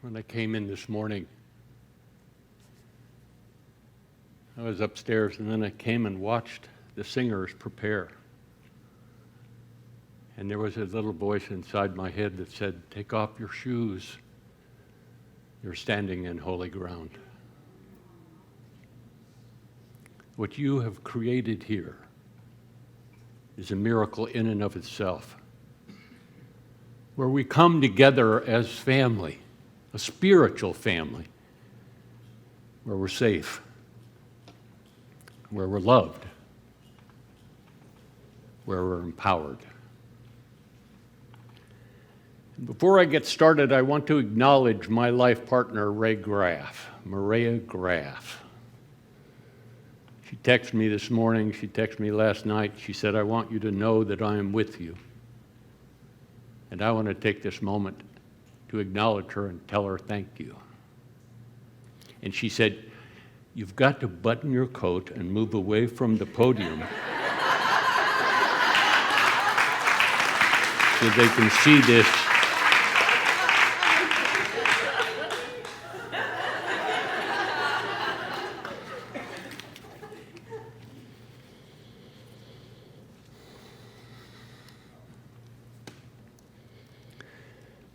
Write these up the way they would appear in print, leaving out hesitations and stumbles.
When I came in this morning, I was upstairs, and then I came and watched the singers prepare. And there was a little voice inside my head that said, "Take off your shoes. You're standing in holy ground." What you have created here is a miracle in and of itself, where we come together as family, a spiritual family, where we're safe, where we're loved, where we're empowered. Before I get started, I want to acknowledge my life partner, Maria Graff. She texted me this morning, she texted me last night, she said, "I want you to know that I am with you." And I want to take this moment to acknowledge her and tell her thank you. And she said, "You've got to button your coat and move away from the podium so they can see this."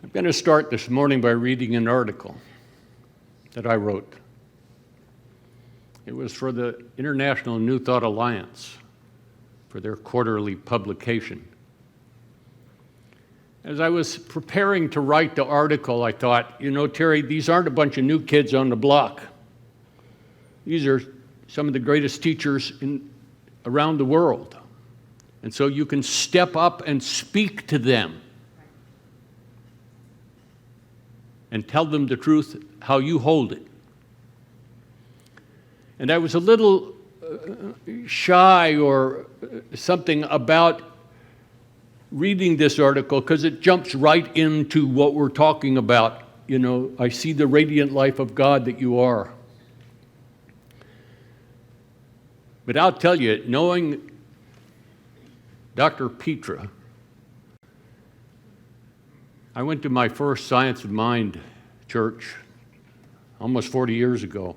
I'm going to start this morning by reading an article that I wrote. It was for the International New Thought Alliance for their quarterly publication. As I was preparing to write the article, I thought, Terry, these aren't a bunch of new kids on the block. These are some of the greatest teachers around the world. And so you can step up and speak to them and tell them the truth, how you hold it. And I was a little shy or something about reading this article because it jumps right into what we're talking about. I see the radiant life of God that you are. But I'll tell you, knowing Dr. Petra, I went to my first Science of Mind church almost 40 years ago.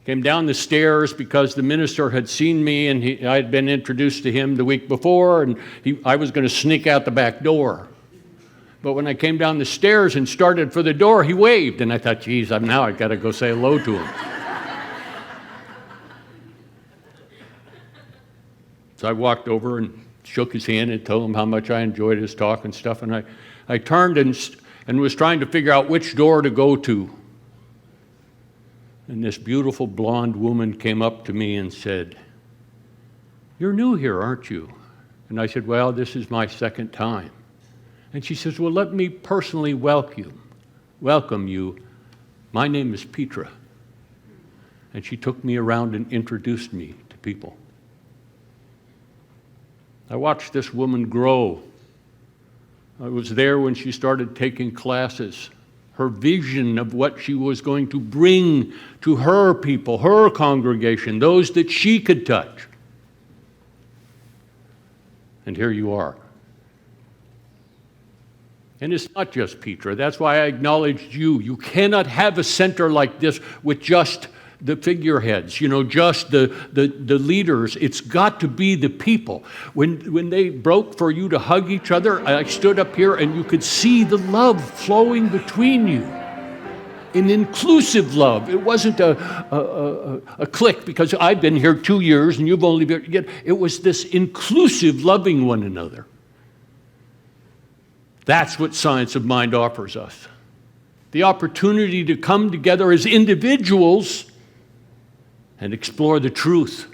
Came down the stairs because the minister had seen me, and I had been introduced to him the week before, and I was going to sneak out the back door. But when I came down the stairs and started for the door, he waved, and I thought, geez, now I've got to go say hello to him. So I walked over and shook his hand and told him how much I enjoyed his talk and stuff, and I turned and was trying to figure out which door to go to. And this beautiful blonde woman came up to me and said, "You're new here, aren't you?" And I said, "Well, this is my second time." And she says, "Well, let me personally welcome you. My name is Petra." And she took me around and introduced me to people. I watched this woman grow. I was there when she started taking classes. Her vision of what she was going to bring to her people, her congregation, those that she could touch. And here you are. And it's not just Petra. That's why I acknowledged you. You cannot have a center like this with just the figureheads, just the leaders. It's got to be the people. When they broke for you to hug each other, I stood up here and you could see the love flowing between you. An inclusive love. It wasn't a clique because I've been here 2 years and you've only been here. It was this inclusive loving one another. That's what Science of Mind offers us. The opportunity to come together as individuals and explore the truth.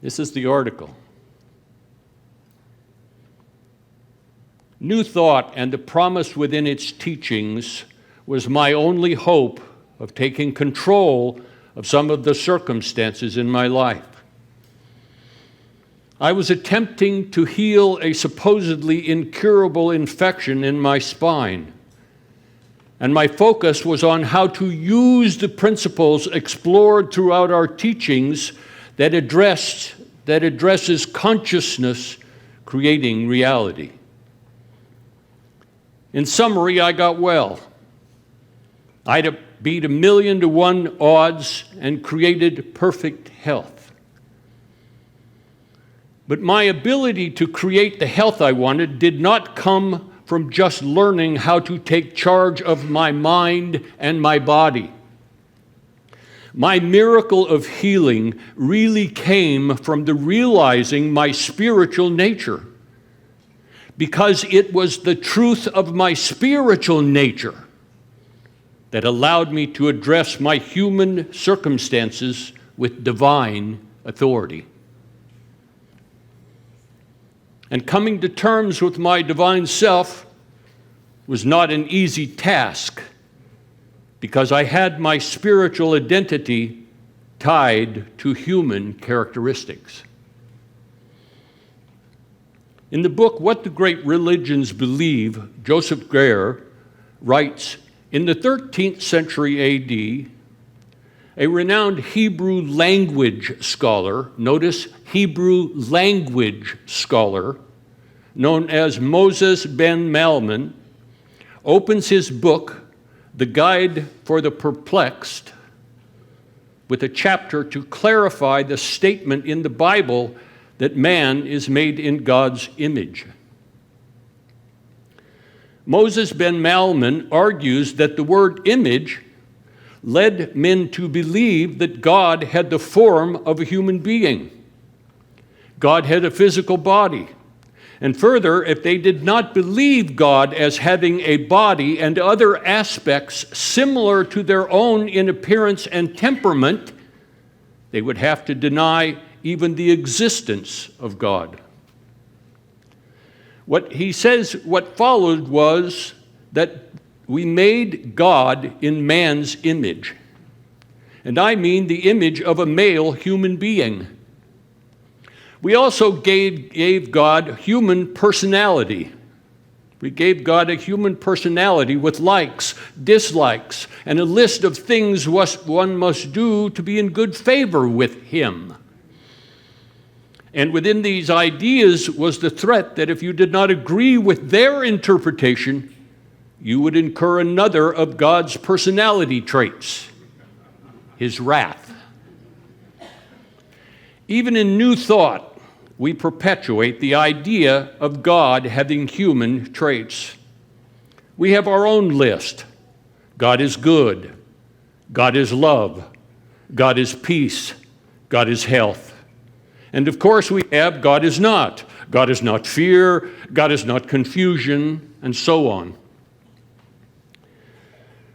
This is the article. New Thought and the promise within its teachings was my only hope of taking control of some of the circumstances in my life. I was attempting to heal a supposedly incurable infection in my spine, and my focus was on how to use the principles explored throughout our teachings that addressed that addresses consciousness creating reality. In summary, I got well. I beat 1,000,000 to 1 odds and created perfect health. But my ability to create the health I wanted did not come from just learning how to take charge of my mind and my body. My miracle of healing really came from the realizing my spiritual nature, because it was the truth of my spiritual nature that allowed me to address my human circumstances with divine authority. And coming to terms with my divine self was not an easy task, because I had my spiritual identity tied to human characteristics. In the book, What the Great Religions Believe, Joseph Greer writes, in the 13th century A.D., a renowned Hebrew language scholar, notice Hebrew language scholar, known as Moses ben Maimon, opens his book, The Guide for the Perplexed, with a chapter to clarify the statement in the Bible that man is made in God's image. Moses ben Maimon argues that the word image led men to believe that God had the form of a human being. God had a physical body. And further, if they did not believe God as having a body and other aspects similar to their own in appearance and temperament, they would have to deny even the existence of God. What he says, what followed was that we made God in man's image. And I mean the image of a male human being. We also gave God human personality. We gave God a human personality with likes, dislikes, and a list of things one must do to be in good favor with him. And within these ideas was the threat that if you did not agree with their interpretation, you would incur another of God's personality traits, his wrath. Even in New Thought, we perpetuate the idea of God having human traits. We have our own list. God is good. God is love. God is peace. God is health. And of course we have God is not. God is not fear. God is not confusion, and so on.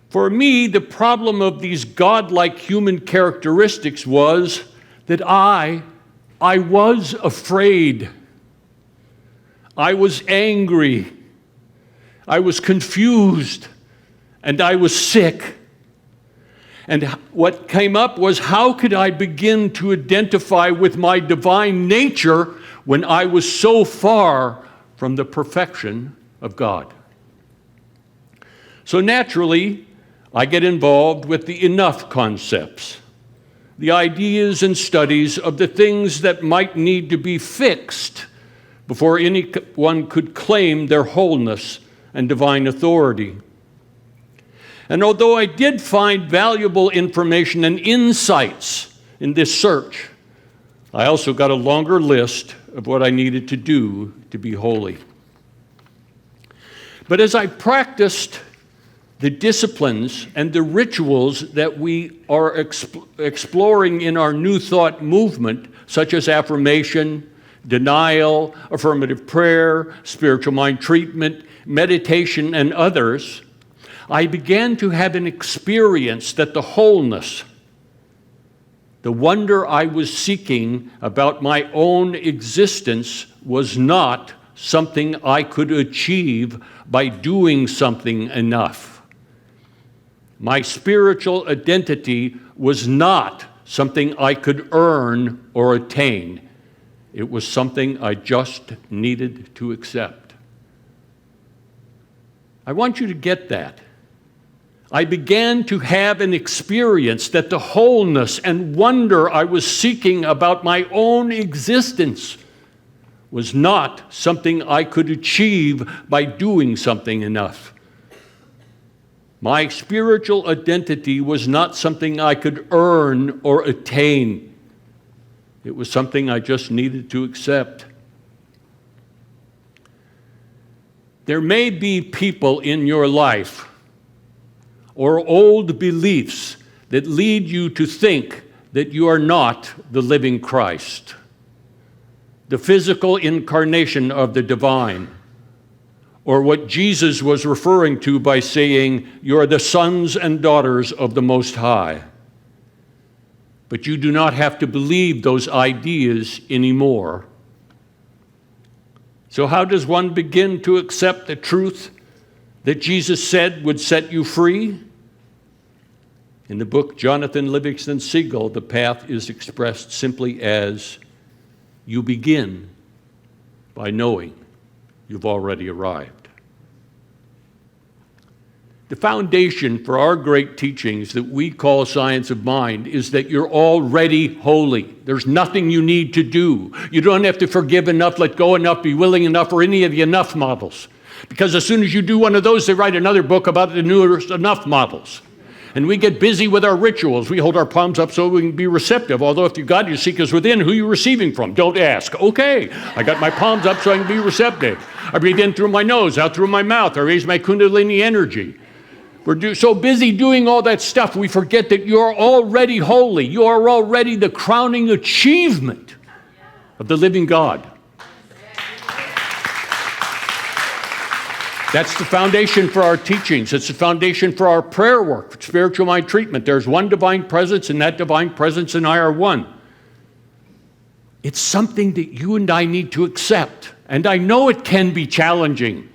For me, the problem of these godlike human characteristics was that I was afraid. I was angry. I was confused. And I was sick. And what came up was, how could I begin to identify with my divine nature when I was so far from the perfection of God? So naturally, I get involved with the enough concepts, the ideas and studies of the things that might need to be fixed before anyone could claim their wholeness and divine authority. And although I did find valuable information and insights in this search, I also got a longer list of what I needed to do to be holy. But as I practiced the disciplines and the rituals that we are exploring in our New Thought movement, such as affirmation, denial, affirmative prayer, spiritual mind treatment, meditation, and others, I began to have an experience that the wholeness, the wonder I was seeking about my own existence, was not something I could achieve by doing something enough. My spiritual identity was not something I could earn or attain. It was something I just needed to accept. I want you to get that. I began to have an experience that the wholeness and wonder I was seeking about my own existence was not something I could achieve by doing something enough. My spiritual identity was not something I could earn or attain. It was something I just needed to accept. There may be people in your life or old beliefs that lead you to think that you are not the living Christ, the physical incarnation of the divine, or what Jesus was referring to by saying, "You are the sons and daughters of the Most High." But you do not have to believe those ideas anymore. So how does one begin to accept the truth that Jesus said would set you free? In the book Jonathan Livingston Seagull, the path is expressed simply as, you begin by knowing you've already arrived. The foundation for our great teachings that we call Science of Mind is that you're already holy. There's nothing you need to do. You don't have to forgive enough, let go enough, be willing enough, or any of the enough models. Because as soon as you do one of those, they write another book about the newest enough models. And we get busy with our rituals. We hold our palms up so we can be receptive. Although if you God, you seek us within, who are you receiving from? Don't ask. Okay, I got my palms up so I can be receptive. I breathe in through my nose, out through my mouth. I raise my kundalini energy. We're so busy doing all that stuff, we forget that you're already holy. You are already the crowning achievement of the living God. That's the foundation for our teachings. It's the foundation for our prayer work, spiritual mind treatment. There's one divine presence, and that divine presence and I are one. It's something that you and I need to accept. And I know it can be challenging.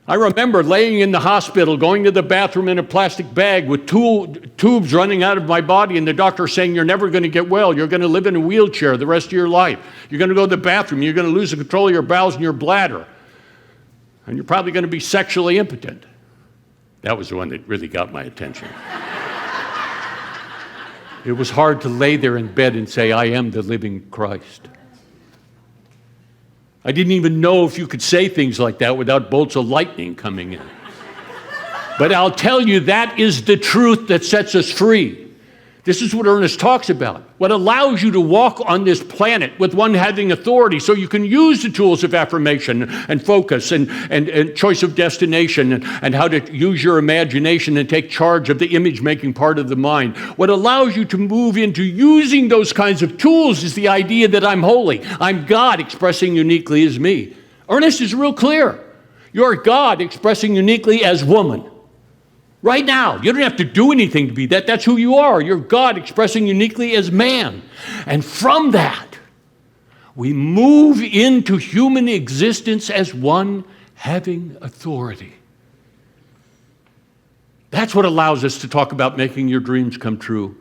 I remember laying in the hospital, going to the bathroom in a plastic bag with tubes running out of my body, and the doctor saying, "You're never going to get well. You're going to live in a wheelchair the rest of your life. You're going to go to the bathroom. You're going to lose the control of your bowels and your bladder. And you're probably going to be sexually impotent." That was the one that really got my attention. It was hard to lay there in bed and say, "I am the living Christ." I didn't even know if you could say things like that without bolts of lightning coming in. But I'll tell you, that is the truth that sets us free. This is what Ernest talks about. What allows you to walk on this planet with one having authority so you can use the tools of affirmation and focus and choice of destination and how to use your imagination and take charge of the image-making part of the mind. What allows you to move into using those kinds of tools is the idea that I'm holy. I'm God expressing uniquely as me. Ernest is real clear. You're God expressing uniquely as woman. Right now, you don't have to do anything to be that. That's who you are. You're God expressing uniquely as man. And from that, we move into human existence as one having authority. That's what allows us to talk about making your dreams come true.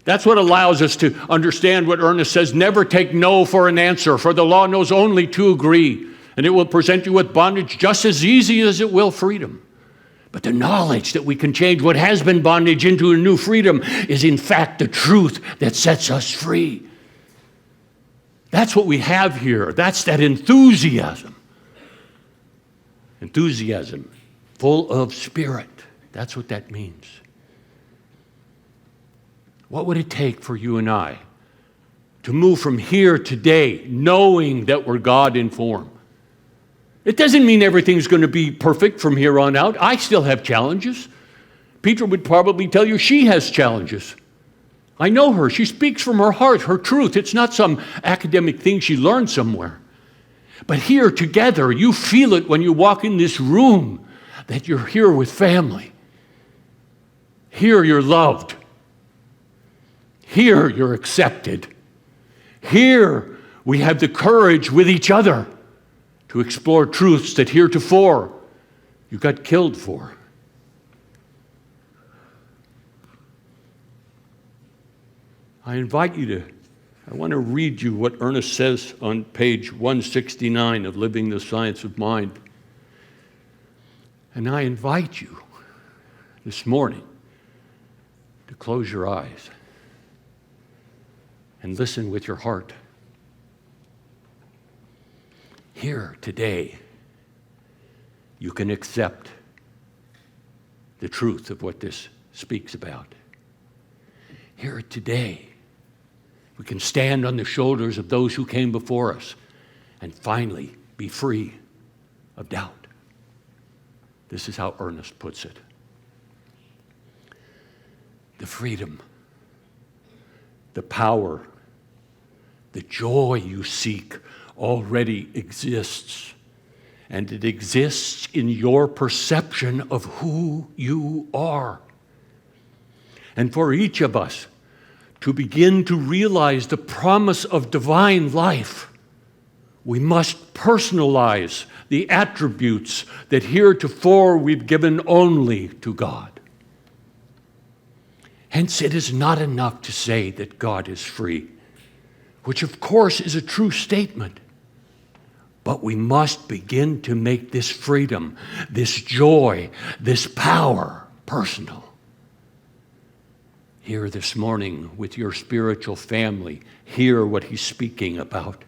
That's what allows us to understand what Ernest says, never take no for an answer, for the law knows only to agree, and it will present you with bondage just as easy as it will freedom. But the knowledge that we can change what has been bondage into a new freedom is in fact the truth that sets us free. That's what we have here. That's that enthusiasm. Enthusiasm, full of spirit. That's what that means. What would it take for you and I to move from here today knowing that we're God-informed? It doesn't mean everything's going to be perfect from here on out. I still have challenges. Petra would probably tell you she has challenges. I know her. She speaks from her heart, her truth. It's not some academic thing she learned somewhere. But here together, you feel it when you walk in this room that you're here with family. Here you're loved. Here you're accepted. Here we have the courage with each other to explore truths that heretofore you got killed for. I want to read you what Ernest says on page 169 of Living the Science of Mind. And I invite you, this morning to close your eyes and listen with your heart. Here today, you can accept the truth of what this speaks about. Here today, we can stand on the shoulders of those who came before us and finally be free of doubt. This is how Ernest puts it. The freedom, the power, the joy you seek already exists, and it exists in your perception of who you are. And for each of us to begin to realize the promise of divine life, we must personalize the attributes that heretofore we've given only to God. Hence, it is not enough to say that God is free, which of course is a true statement. But we must begin to make this freedom, this joy, this power personal. Here this morning with your spiritual family, hear what he's speaking about.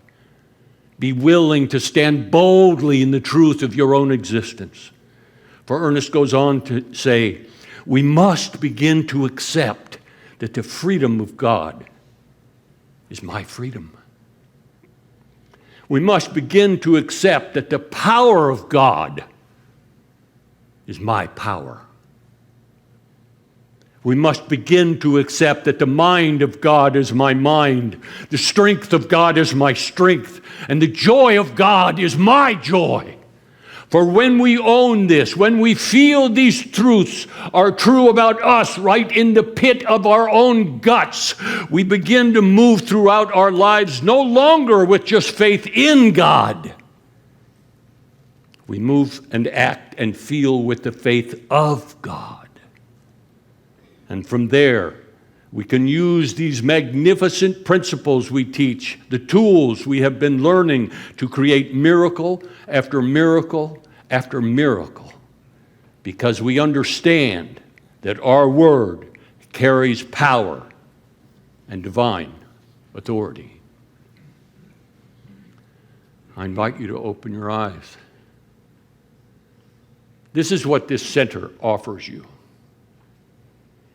Be willing to stand boldly in the truth of your own existence. For Ernest goes on to say, we must begin to accept that the freedom of God is my freedom. We must begin to accept that the power of God is my power. We must begin to accept that the mind of God is my mind, the strength of God is my strength, and the joy of God is my joy. For when we own this, when we feel these truths are true about us right in the pit of our own guts, we begin to move throughout our lives no longer with just faith in God. We move and act and feel with the faith of God. And from there, we can use these magnificent principles we teach, the tools we have been learning to create miracle after miracle after miracle, because we understand that our word carries power and divine authority. I invite you to open your eyes. This is what this center offers you.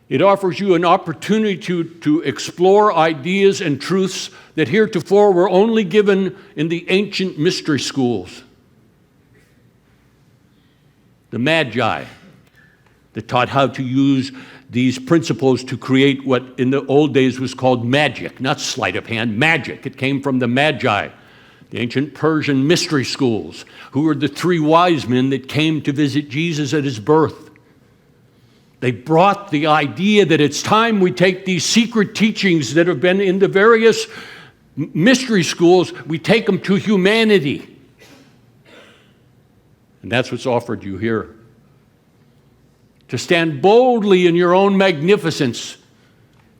It offers you an opportunity to explore ideas and truths that heretofore were only given in the ancient mystery schools. The Magi that taught how to use these principles to create what in the old days was called magic, not sleight of hand, magic. It came from the Magi, the ancient Persian mystery schools, who were the three wise men that came to visit Jesus at his birth. They brought the idea that it's time we take these secret teachings that have been in the various mystery schools, we take them to humanity. And that's what's offered you here. To stand boldly in your own magnificence,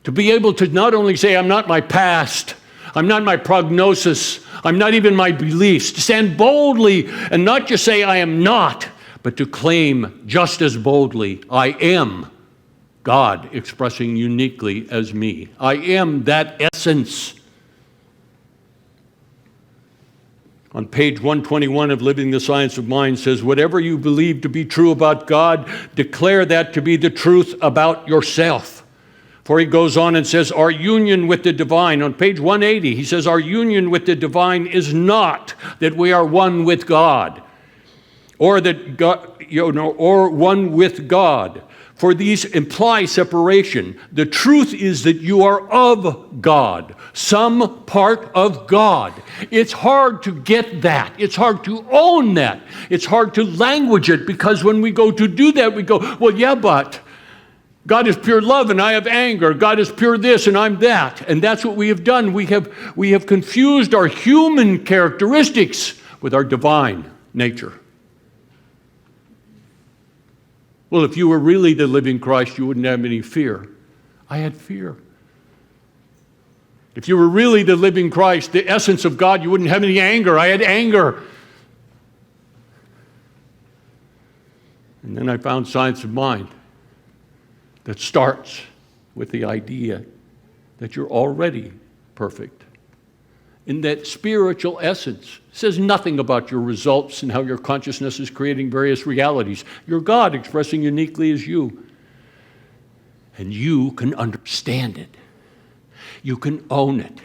to be able to not only say, I'm not my past, I'm not my prognosis, I'm not even my beliefs, to stand boldly and not just say I am not, but to claim just as boldly, I am God expressing uniquely as me. I am that essence. On page 121 of Living the Science of Mind says, whatever you believe to be true about God, declare that to be the truth about yourself. For he goes on and says, our union with the divine. On page 180, he says, our union with the divine is not that we are one with God, or that God, or one with God. For these imply separation. The truth is that you are of God, some part of God. It's hard to get that. It's hard to own that. It's hard to language it, because when we go to do that, we go, well, yeah, but God is pure love and I have anger. God is pure this and I'm that. And that's what we have done. We have confused our human characteristics with our divine nature. Well, if you were really the living Christ, you wouldn't have any fear. I had fear. If you were really the living Christ, the essence of God, you wouldn't have any anger. I had anger. And then I found Science of Mind. that starts with the idea that you're already perfect. In that spiritual essence, says nothing about your results and how your consciousness is creating various realities. You're God expressing uniquely as you. And you can understand it. You can own it.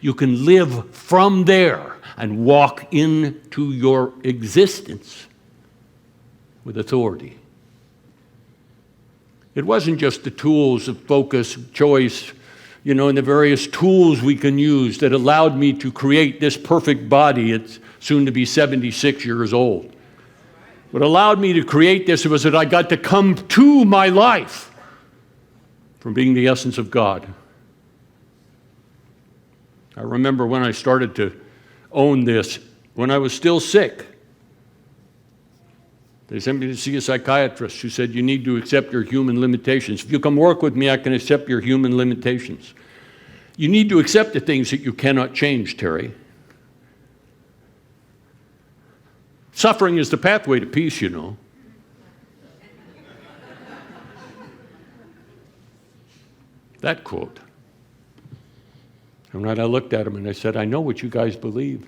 You can live from there and walk into your existence with authority. It wasn't just the tools of focus, choice, and the various tools we can use that allowed me to create this perfect body. It's soon to be 76 years old. What allowed me to create this was that I got to come to my life from being the essence of God. I remember when I started to own this, when I was still sick. They sent me to see a psychiatrist who said, you need to accept your human limitations. If you come work with me, I can accept your human limitations. You need to accept the things that you cannot change, Terry. Suffering is the pathway to peace, That quote. And when I looked at him and I said, I know what you guys believe.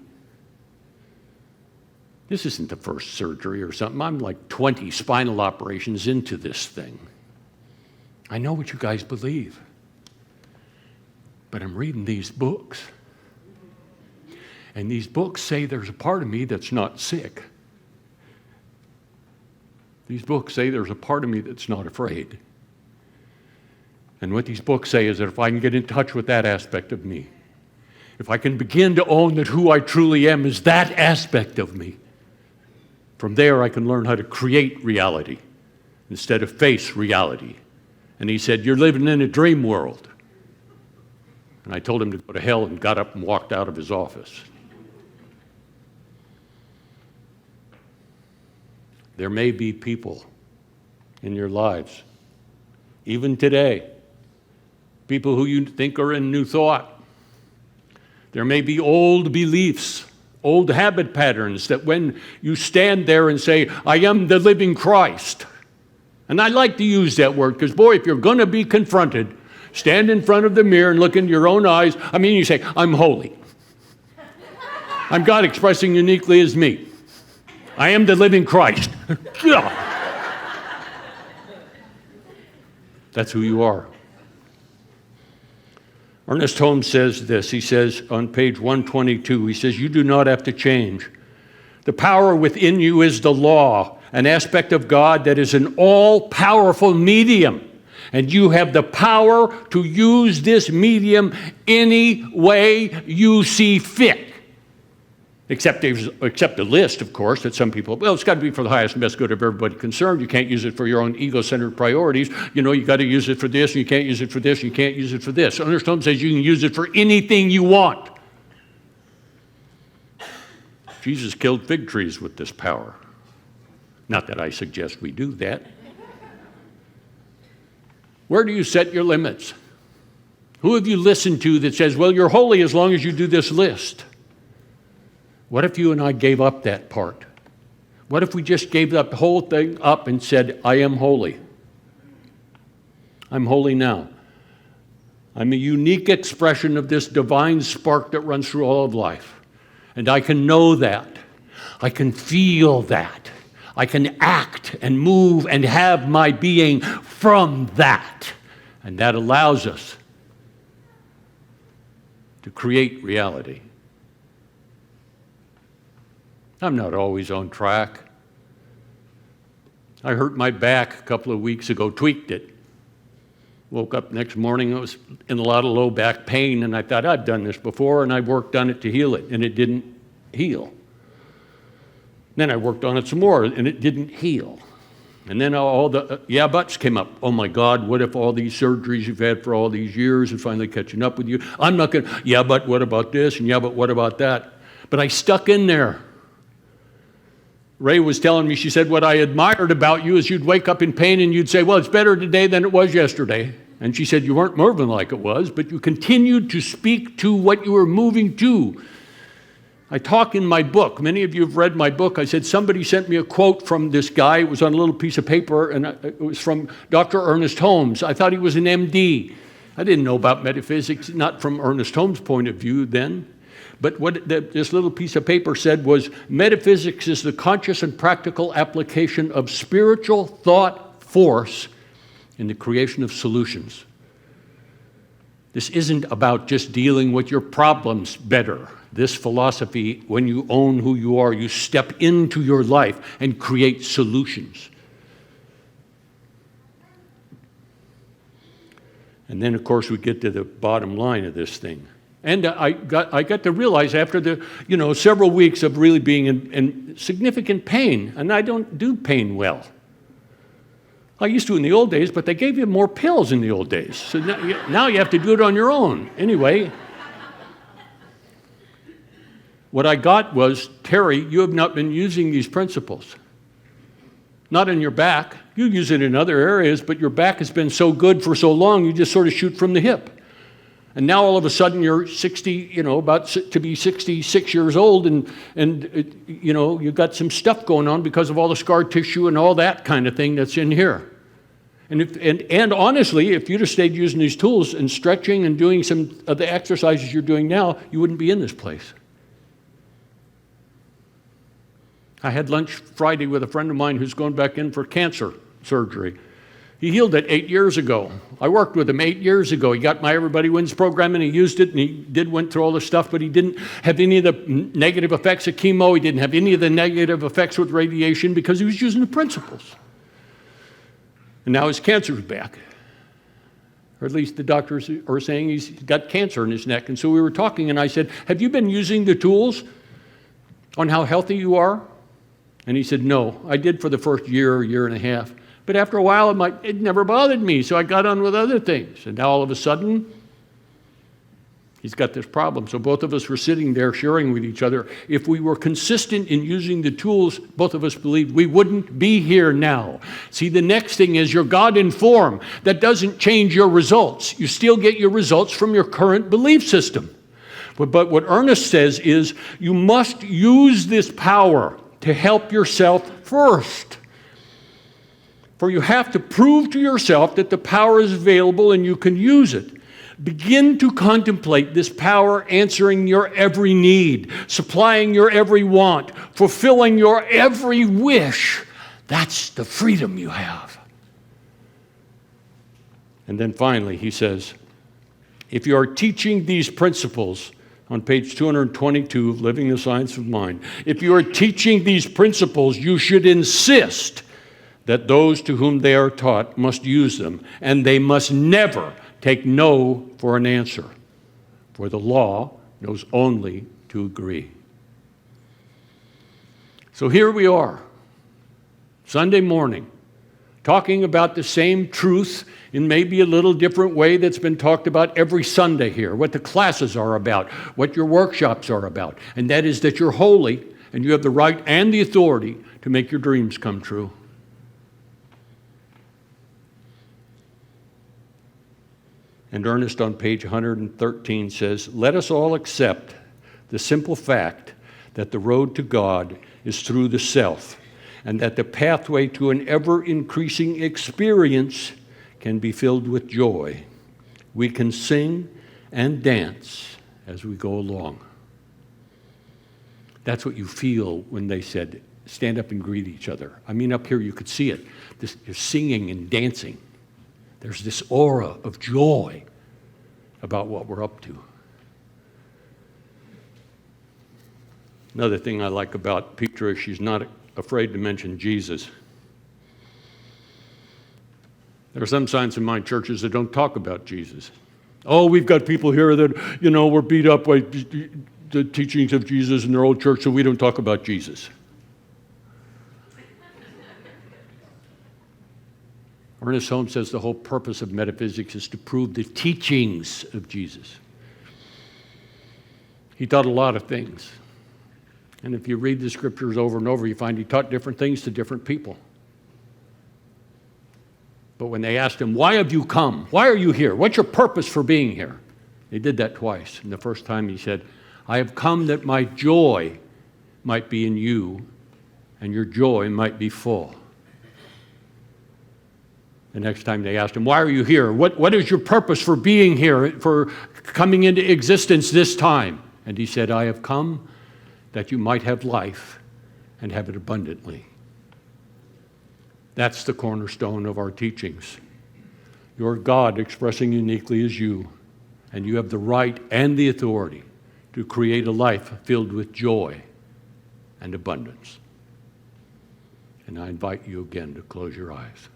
This isn't the first surgery or something. I'm like 20 spinal operations into this thing. I know what you guys believe. But I'm reading these books. And these books say there's a part of me that's not sick. These books say there's a part of me that's not afraid. And what these books say is that if I can get in touch with that aspect of me, if I can begin to own that who I truly am is that aspect of me, from there I can learn how to create reality instead of face reality. And he said, you're living in a dream world. And I told him to go to hell and got up and walked out of his office. There may be people in your lives, even today, people who you think are in New Thought. There may be old beliefs, old habit patterns that when you stand there and say, I am the living Christ, and I like to use that word because, boy, if you're going to be confronted, stand in front of the mirror and look into your own eyes. You say, I'm holy. I'm God expressing uniquely as me. I am the living Christ. That's who you are. Ernest Holmes says this. He says on page 122, he says, you do not have to change. The power within you is the law, an aspect of God that is an all-powerful medium. And you have the power to use this medium any way you see fit. Except the list, of course, that some people, it's got to be for the highest and best good of everybody concerned. You can't use it for your own ego-centered priorities. You got to use it for this, and you can't use it for this, and you can't use it for this. Ernest Holmes says you can use it for anything you want. Jesus killed fig trees with this power. Not that I suggest we do that. Where do you set your limits? Who have you listened to that says, well, you're holy as long as you do this list? What if you and I gave up that part? What if we just gave that whole thing up and said, I am holy. I'm holy now. I'm a unique expression of this divine spark that runs through all of life. And I can know that. I can feel that. I can act and move and have my being from that. And that allows us to create reality. I'm not always on track. I hurt my back a couple of weeks ago, tweaked it. Woke up next morning, I was in a lot of low back pain, and I thought, I've done this before, and I worked on it to heal it, and it didn't heal. Then I worked on it some more, and it didn't heal. And then all the yeah buts came up. Oh my God, what if all these surgeries you've had for all these years are finally catching up with you? I'm not gonna, yeah, but what about this? And yeah, but what about that? But I stuck in there. Ray was telling me, she said, what I admired about you is you'd wake up in pain and you'd say, well, it's better today than it was yesterday. And she said, you weren't moving like it was, but you continued to speak to what you were moving to. I talk in my book. Many of you have read my book. I said somebody sent me a quote from this guy. It was on a little piece of paper, and it was from Dr. Ernest Holmes. I thought he was an MD. I didn't know about metaphysics, not from Ernest Holmes' point of view then. But what this little piece of paper said was, metaphysics is the conscious and practical application of spiritual thought force in the creation of solutions. This isn't about just dealing with your problems better. This philosophy, when you own who you are, you step into your life and create solutions. And then, of course, we get to the bottom line of this thing. And I got to realize after the, several weeks of really being in significant pain, and I don't do pain well. I used to in the old days, but they gave you more pills in the old days. So now you have to do it on your own. Anyway, what I got was, Terry, you have not been using these principles. Not in your back. You use it in other areas, but your back has been so good for so long, you just sort of shoot from the hip. And now all of a sudden you're 60, about to be 66 years old, and you've got some stuff going on because of all the scar tissue and all that kind of thing that's in here. And honestly, if you'd have stayed using these tools and stretching and doing some of the exercises you're doing now, you wouldn't be in this place. I had lunch Friday with a friend of mine who's going back in for cancer surgery. He healed it 8 years ago. I worked with him 8 years ago. He got my Everybody Wins program and he used it, and he went through all the stuff, but he didn't have any of the negative effects of chemo. He didn't have any of the negative effects with radiation because he was using the principles. And now his cancer's back. Or at least the doctors are saying he's got cancer in his neck. And so we were talking, and I said, have you been using the tools on how healthy you are? And he said, no, I did for the first year and a half. But after a while, it never bothered me, so I got on with other things. And now all of a sudden, he's got this problem. So both of us were sitting there sharing with each other. If we were consistent in using the tools, both of us believed we wouldn't be here now. See, the next thing is you're God-informed. That doesn't change your results. You still get your results from your current belief system. But what Ernest says is you must use this power to help yourself first. For you have to prove to yourself that the power is available and you can use it. Begin to contemplate this power answering your every need, supplying your every want, fulfilling your every wish. That's the freedom you have. And then finally, he says, if you are teaching these principles, on page 222 of Living the Science of Mind, if you are teaching these principles, you should insist that those to whom they are taught must use them, and they must never take no for an answer, for the law knows only to agree. So here we are, Sunday morning, talking about the same truth in maybe a little different way that's been talked about every Sunday here, what the classes are about, what your workshops are about, and that is that you're holy and you have the right and the authority to make your dreams come true. And Ernest on page 113 says, let us all accept the simple fact that the road to God is through the self, and that the pathway to an ever-increasing experience can be filled with joy. We can sing and dance as we go along. That's what you feel when they said, stand up and greet each other. I mean, up here you could see it. You're singing and dancing. There's this aura of joy about what we're up to. Another thing I like about Petra is she's not afraid to mention Jesus. There are some signs in my churches that don't talk about Jesus. Oh, we've got people here that, were beat up by the teachings of Jesus in their old church, so we don't talk about Jesus. Ernest Holmes says the whole purpose of metaphysics is to prove the teachings of Jesus. He taught a lot of things. And if you read the scriptures over and over, you find he taught different things to different people. But when they asked him, why have you come? Why are you here? What's your purpose for being here? They did that twice. And the first time he said, I have come that my joy might be in you, and your joy might be full. The next time they asked him, why are you here? What is your purpose for being here, for coming into existence this time? And he said, I have come that you might have life and have it abundantly. That's the cornerstone of our teachings. Your God expressing uniquely as you, and you have the right and the authority to create a life filled with joy and abundance. And I invite you again to close your eyes.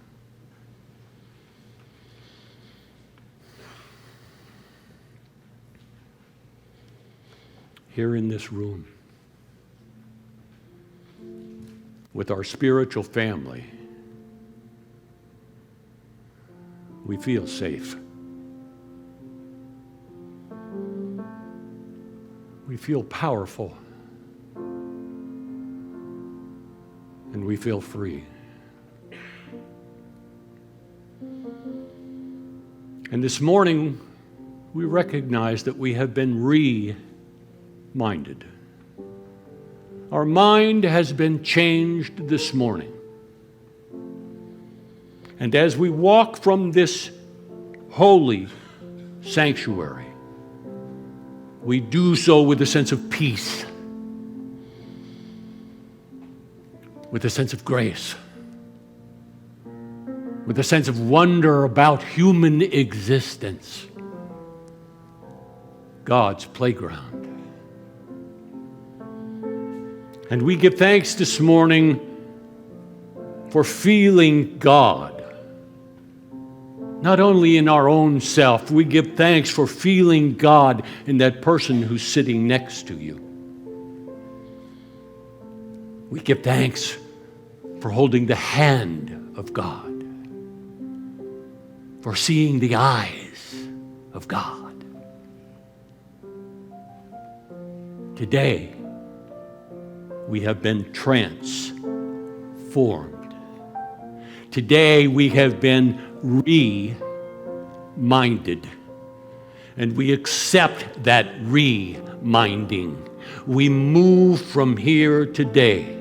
Here in this room, with our spiritual family, we feel safe. We feel powerful. And we feel free. And this morning, we recognize that we have been reminded. Our mind has been changed this morning. And as we walk from this holy sanctuary, we do so with a sense of peace, with a sense of grace, with a sense of wonder about human existence, God's playground. And we give thanks this morning for feeling God. Not only in our own self, we give thanks for feeling God in that person who's sitting next to you. We give thanks for holding the hand of God, for seeing the eyes of God. Today, we have been transformed. Today, we have been reminded, and we accept that reminding. We move from here today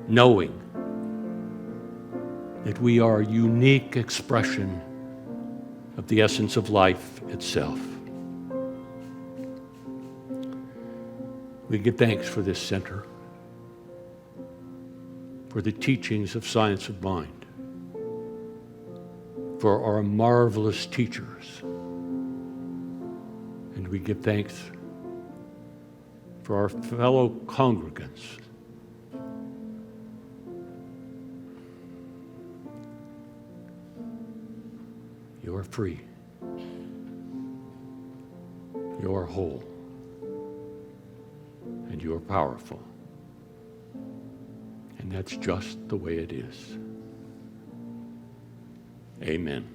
knowing that we are a unique expression of the essence of life itself. We give thanks for this center, for the teachings of science of mind, for our marvelous teachers. And we give thanks for our fellow congregants. You are free. You are whole. And you are powerful. And that's just the way it is. Amen.